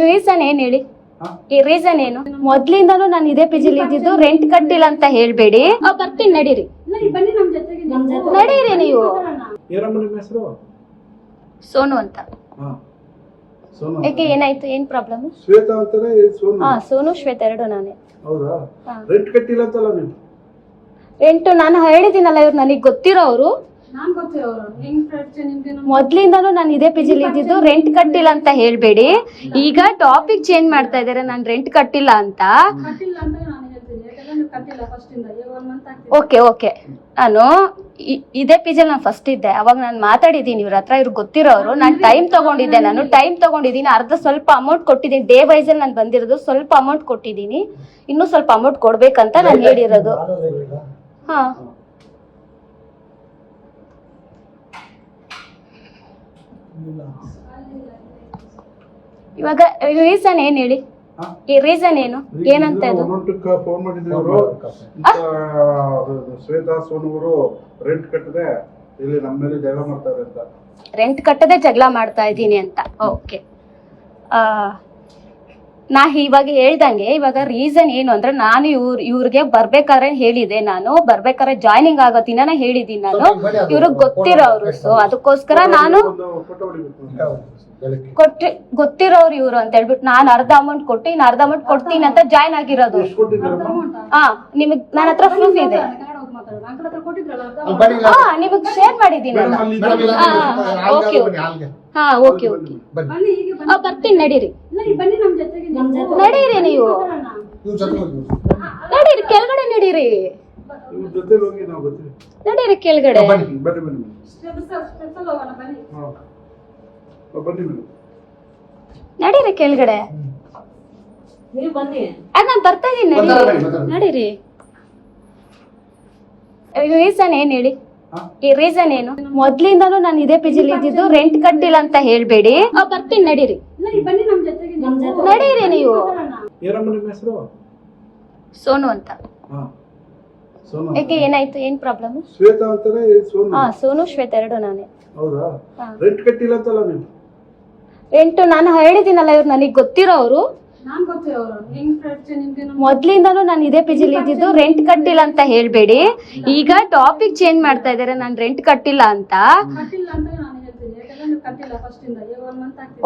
Reason ಏನ್ ಹೇಳಿ, ಈ ರೀಸನ್ ಏನು? ಮೊದ್ಲಿಂದಾನು ನಾನು ಇದೇ ಪಿಜಿಲಿ ಇದ್ದಿದ್ದು, ರೆಂಟ್ ಕಟ್ಟಿಲ್ಲ ಅಂತ ಹೇಳ್ಬೇಡಿ. ಬರ್ತೀನಿ, ನಡೀರಿ ನಡೀರಿ ನೀವು. ಸೋನು ಅಂತ. ಯಾಕೆ, ಏನಾಯ್ತು, ಏನ್ ಪ್ರಾಬ್ಲಮ್? ಶ್ವೇತಾ ಅಂತಾರೆ. ಹಾ, ಸೋನು ಶ್ವೇತಾ ಎರಡು ನಾನೇ. ಹೌದಾ? ರೆಂಟ್ ಕಟ್ಟಿಲ್ಲ ಅಂತಲ್ಲ ನೀವು? ರೆಂಟ್ ನಾನು ಹೇಳಿದ್ದೀನಲ್ಲ, ಇವ್ರು ನನಗೆ ಗೊತ್ತಿರೋರು. ಮೊದ್ಲಿಂದಾನು ನಾನು ಇದೇ ಪಿಜಿಲಿ ಇದ್ದಿದ್ದು, ರೆಂಟ್ ಕಟ್ಟಿಲ್ಲ ಅಂತ ಹೇಳ್ಬೇಡಿ. ಈಗ ಟಾಪಿಕ್ ಚೇಂಜ್ ಮಾಡ್ತಾ ಇದಾರೆ, ನಾನು ರೆಂಟ್ ಕಟ್ಟಿಲ್ಲ ಅಂತ. ಓಕೆ ಓಕೆ, ನಾನು ಇದೇ ಪಿಜಿಲ್ ನಾನು ಫಸ್ಟ್ ಇದ್ದೆ, ಅವಾಗ ನಾನು ಮಾತಾಡಿದ್ದೀನಿ ಇವ್ರ ಹತ್ರ, ಇವ್ರಿಗೆ ಗೊತ್ತಿರೋರು. ನಾನು ಟೈಮ್ ತಗೊಂಡಿದ್ದೀನಿ, ಅರ್ಧ ಸ್ವಲ್ಪ ಅಮೌಂಟ್ ಕೊಟ್ಟಿದ್ದೀನಿ. ಡೇ ವೈಸ್ ಅಲ್ಲಿ ನಾನು ಬಂದಿರೋದು, ಸ್ವಲ್ಪ ಅಮೌಂಟ್ ಕೊಟ್ಟಿದ್ದೀನಿ, ಇನ್ನೂ ಸ್ವಲ್ಪ ಅಮೌಂಟ್ ಕೊಡ್ಬೇಕಂತ ನಾನು ಹೇಳಿರೋದು. ಹಾ, ಇವಾಗ ರೀಸನ್ ಏನ್ ಹೇಳಿ, ಈ ರೀಸನ್ ಏನು, ಏನಂತ ಇದು? ಫೋನ್ ಮಾಡಿದ್ರು ಅವರು, ಶ್ವೇತಾ ಸೋನು ಅವರು ರೆಂಟ್ ಕಟ್ಟದೆ ಇಲ್ಲಿ ನಮ್ಮ ಮೇಲೆ ಜಗಳ ಮಾಡ್ತಾರೆ ಅಂತ. ರೆಂಟ್ ಕಟ್ಟದೆ ಜಗಳ ಮಾಡ್ತಾ ಇದ್ದೀನಿ ಅಂತ. ಓಕೆ, ನಾ ಇವಾಗ ಹೇಳ್ದಂಗೆ, ಇವಾಗ ರೀಸನ್ ಏನು ಅಂದ್ರೆ, ನಾನು ಇವ್ರಿಗೆ ಬರ್ಬೇಕಾದ್ರೆ ಹೇಳಿದೆ, ನಾನು ಬರ್ಬೇಕಾದ್ರೆ ಜಾಯ್ನಿಂಗ್ ಆಗೋ ದಿನ ಹೇಳಿದ್ದೀನಿ ನಾನು, ಇವ್ರಿಗೆ ಗೊತ್ತಿರೋರು. ಸೊ ಅದಕ್ಕೋಸ್ಕರ ನಾನು ಗೊತ್ತಿರೋರು ಇವ್ರು ಅಂತ ಹೇಳ್ಬಿಟ್ಟು ನಾನು ಅರ್ಧ ಅಮೌಂಟ್ ಕೊಟ್ಟು ಇನ್ನು ಅರ್ಧ ಅಮೌಂಟ್ ಕೊಡ್ತೀನಿ ಅಂತ ಜಾಯ್ನ್ ಆಗಿರೋದು. ಹಾ, ನಿಮಗ್ ನನ್ನ ಹತ್ರ ಪ್ರೂಫ್ ಇದೆ. ಹಾ, ನಿಮಗ್ ಶೇರ್ ಮಾಡಿದ್ದೀನಲ್ಲ. ಓಕೆ ಓಕೆ, ಹಾ ಓಕೆ ಓಕೆ, ಬರ್ತೀನಿ, ನಡೀರಿ ನಡೀರಿ ನೀವು. ನಡೀರಿ ಕೆಳಗಡೆ, ನಡೀರಿ ನಡೀರಿ ಕೆಳಗಡೆ. ನಡೀರಿ ಕೆಳಗಡೆ. ನಾನ್ ಬರ್ತಾ ಇದೀನಿ, ನಡೀರಿ. ರೀಸನ್ ಏನ್ ಹೇಳಿ, ಈ ರೀಸನ್ ಏನು? ಮೊದ್ಲಿಂದಾನು ನಾನು ಇದೇ ಪಿಜಿಲಿ ಇದ್ದಿದ್ದು, ರೆಂಟ್ ಕಟ್ಟಿಲ್ಲ ಅಂತ ಹೇಳ್ಬೇಡಿ. ಬರ್ತೀನಿ, ನಡೀರಿ ನಡೀರಿ ನೀವು. ಸೋನು ಅಂತ. ಯಾಕೆ, ಏನಾಯ್ತು, ಏನ್ ಪ್ರಾಬ್ಲಮ್? ಶ್ವೇತಾ ಅಂತಾರೆ. ಹಾ, ಸೋನು ಶ್ವೇತಾ ಎರಡು ನಾನೇ. ಹೌದಾ? ರೆಂಟ್ ಕಟ್ಟಿಲ್ಲ ಅಂತಲ್ಲ ನೀವು? ರೆಂಟ್ ನಾನು ಹೇಳಿದ್ದೀನಲ್ಲ, ಇವ್ರು ನನಗೆ ಗೊತ್ತಿರೋರು. ಮೊದ್ಲಿಂದಾನು ನಾನು ಇದೇ ಪಿಜಿಲಿ ಇದ್ದಿದ್ದು, ರೆಂಟ್ ಕಟ್ಟಿಲ್ಲ ಅಂತ ಹೇಳ್ಬೇಡಿ. ಈಗ ಟಾಪಿಕ್ ಚೇಂಜ್ ಮಾಡ್ತಾ ಇದಾರೆ, ನಾನು ರೆಂಟ್ ಕಟ್ಟಿಲ್ಲ ಅಂತ.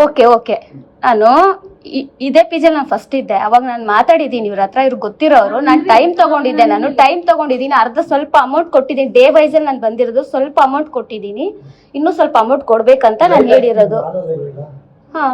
ಓಕೆ ಓಕೆ, ನಾನು ಇದೇ ಪಿಜಿಲ್ ನಾನು ಫಸ್ಟ್ ಇದ್ದೆ, ಅವಾಗ ನಾನು ಮಾತಾಡಿದ್ದೀನಿ ಇವ್ರ ಹತ್ರ, ಇವ್ರಿಗೆ ಗೊತ್ತಿರೋರು. ನಾನು ಟೈಮ್ ತಗೊಂಡಿದ್ದೀನಿ, ಅರ್ಧ ಸ್ವಲ್ಪ ಅಮೌಂಟ್ ಕೊಟ್ಟಿದ್ದೀನಿ. ಡೇ ವೈಸ್ ಅಲ್ಲಿ ನಾನು ಬಂದಿರೋದು, ಸ್ವಲ್ಪ ಅಮೌಂಟ್ ಕೊಟ್ಟಿದ್ದೀನಿ, ಇನ್ನೂ ಸ್ವಲ್ಪ ಅಮೌಂಟ್ ಕೊಡ್ಬೇಕಂತ ನಾನು ಹೇಳಿರೋದು. ಹಾ,